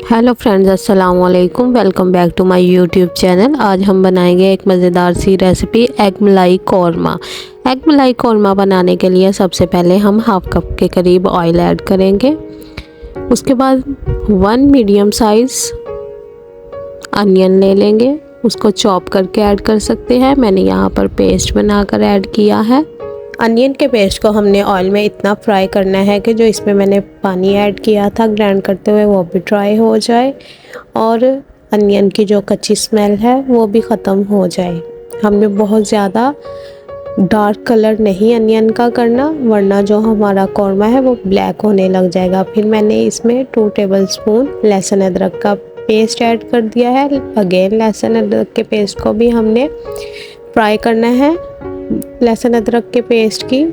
Hello friends, अस्सलाम वालेकुम। Welcome back to my YouTube channel. आज हम बनाएंगे एक मज़ेदार सी रेसिपी एग मलाई कौरमा। एग मलाई कौरमा बनाने के लिए सबसे पहले हम हाफ कप के करीब ऑयल ऐड करेंगे। उसके बाद 1 मीडियम साइज़ अनियन ले लेंगे, उसको चॉप करके ऐड कर सकते हैं। मैंने यहाँ पर पेस्ट बनाकर ऐड किया है। अनियन के पेस्ट को हमने ऑयल में इतना फ्राई करना है कि जो इसमें मैंने पानी ऐड किया था ग्राइंड करते हुए वो भी ड्राई हो जाए और अनियन की जो कच्ची स्मेल है वो भी ख़त्म हो जाए। हमने बहुत ज़्यादा डार्क कलर नहीं अनियन का करना, वरना जो हमारा कौरमा है वो ब्लैक होने लग जाएगा। फिर मैंने इसमें 2 टेबलस्पून लहसुन अदरक का पेस्ट ऐड कर दिया है। अगेन लहसुन अदरक के पेस्ट को भी हमने फ्राई करना है। लहसुन अदरक के पेस्ट की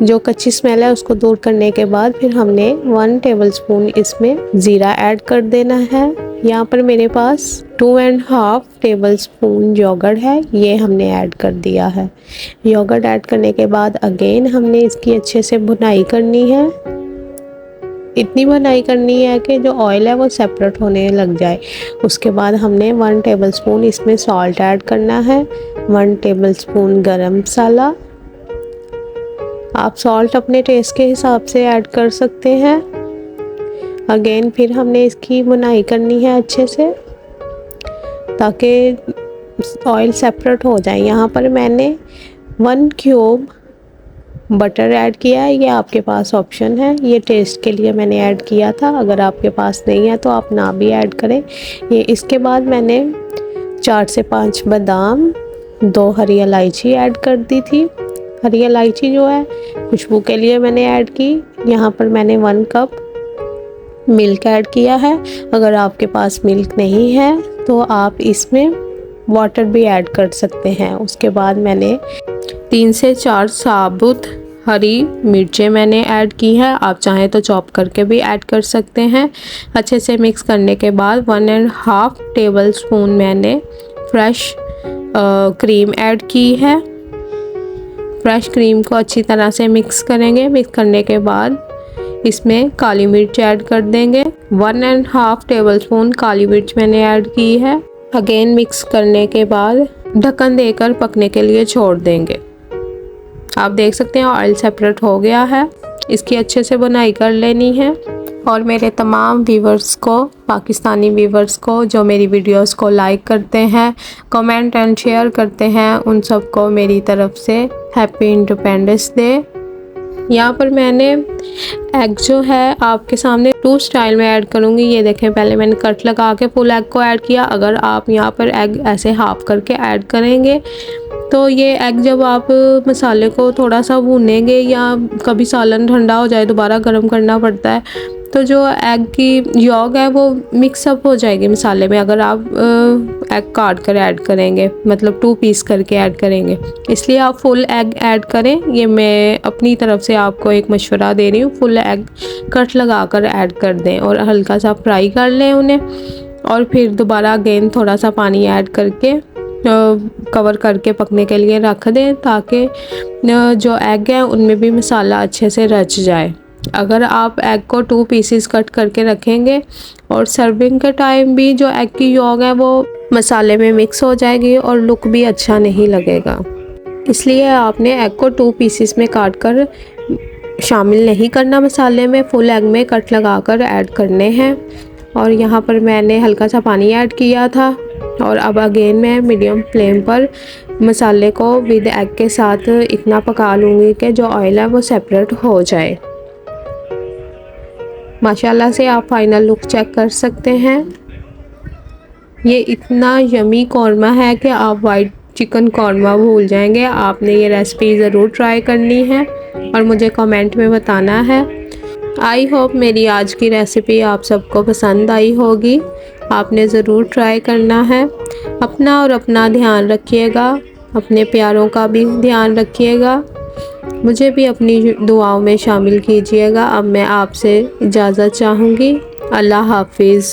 जो कच्ची स्मेल है उसको दूर करने के बाद फिर हमने 1 टेबलस्पून इसमें ज़ीरा ऐड कर देना है। यहाँ पर मेरे पास 2.5 टेबलस्पून योगर्ट है, ये हमने ऐड कर दिया है। योगर्ट ऐड करने के बाद अगेन हमने इसकी अच्छे से भुनाई करनी है। इतनी भुनाई करनी है कि जो ऑयल है वो सेपरेट होने लग जाए। उसके बाद हमने 1 टेबलस्पून इसमें सॉल्ट ऐड करना है, 1 टेबलस्पून गरम मसाला। आप सॉल्ट अपने टेस्ट के हिसाब से ऐड कर सकते हैं। अगेन फिर हमने इसकी भुनाई करनी है अच्छे से ताकि ऑयल सेपरेट हो जाए। यहाँ पर मैंने 1 क्यूब बटर ऐड किया है, ये आपके पास ऑप्शन है, ये टेस्ट के लिए मैंने ऐड किया था। अगर आपके पास नहीं है तो आप ना भी ऐड करें। ये इसके बाद मैंने 4 से 5 बादाम, 2 हरी इलायची ऐड कर दी थी। हरी इलायची जो है खुशबू के लिए मैंने ऐड की। यहाँ पर मैंने 1 कप मिल्क ऐड किया है। अगर आपके पास मिल्क नहीं है तो आप इसमें वाटर भी ऐड कर सकते हैं। उसके बाद मैंने 3 से 4 साबुत हरी मिर्चें मैंने ऐड की है, आप चाहें तो चॉप करके भी ऐड कर सकते हैं। अच्छे से मिक्स करने के बाद 1.5 टेबलस्पून मैंने फ्रेश क्रीम ऐड की है। फ्रेश क्रीम को अच्छी तरह से मिक्स करेंगे। मिक्स करने के बाद इसमें काली मिर्च ऐड कर देंगे। 1.5 टेबलस्पून काली मिर्च मैंने ऐड की है। अगेन मिक्स करने के बाद ढक्कन देकर पकने के लिए छोड़ देंगे। आप देख सकते हैं ऑयल सेपरेट हो गया है। इसकी अच्छे से बुनाई कर लेनी है। और मेरे तमाम व्यूवर्स को, पाकिस्तानी व्यूवर्स को जो मेरी वीडियोस को लाइक करते हैं, कमेंट एंड शेयर करते हैं, उन सबको मेरी तरफ से हैप्पी इंडिपेंडेंस डे। यहाँ पर मैंने एग जो है आपके सामने 2 स्टाइल में ऐड करूँगी। ये देखें, पहले मैंने कट लगा के फुल एग को ऐड किया। अगर आप यहाँ पर एग ऐसे हाफ करके ऐड करेंगे तो ये एग जब आप मसाले को थोड़ा सा भूनेंगे या कभी सालन ठंडा हो जाए दोबारा गर्म करना पड़ता है, तो जो एग की यॉक है वो मिक्सअप हो जाएगी मसाले में। अगर आप एग काट कर ऐड करेंगे, मतलब 2 पीस करके ऐड करेंगे, इसलिए आप फुल एग ऐड करें। ये मैं अपनी तरफ से आपको एक मशवरा दे रही हूँ। फुल एग कट लगा कर ऐड कर दें और हल्का सा फ्राई कर लें उन्हें, और फिर दोबारा अगेन थोड़ा सा पानी ऐड करके कवर करके पकने के लिए रख दें ताकि जो एग है उनमें भी मसाला अच्छे से रच जाए। अगर आप एग को 2 पीसेस कट करके रखेंगे और सर्विंग के टाइम भी जो एग की यॉक है वो मसाले में मिक्स हो जाएगी और लुक भी अच्छा नहीं लगेगा। इसलिए आपने एग को 2 पीसेस में काट कर शामिल नहीं करना मसाले में, फुल एग में कट लगा कर ऐड करने हैं। और यहाँ पर मैंने हल्का सा पानी ऐड किया था और अब अगेन मैं मीडियम फ्लेम पर मसाले को विद एग के साथ इतना पका लूँगी कि जो ऑयल है वो सेपरेट हो जाए। माशाल्लाह से आप फाइनल लुक चेक कर सकते हैं। ये इतना यमी कौरमा है कि आप वाइट चिकन कौरमा भूल जाएंगे। आपने ये रेसिपी ज़रूर ट्राई करनी है और मुझे कमेंट में बताना है। आई होप मेरी आज की रेसिपी आप सबको पसंद आई होगी। आपने ज़रूर ट्राई करना है। अपना और अपना ध्यान रखिएगा, अपने प्यारों का भी ध्यान रखिएगा। मुझे भी अपनी दुआओं में शामिल कीजिएगा। अब मैं आपसे इजाज़त चाहूँगी। अल्लाह हाफिज़।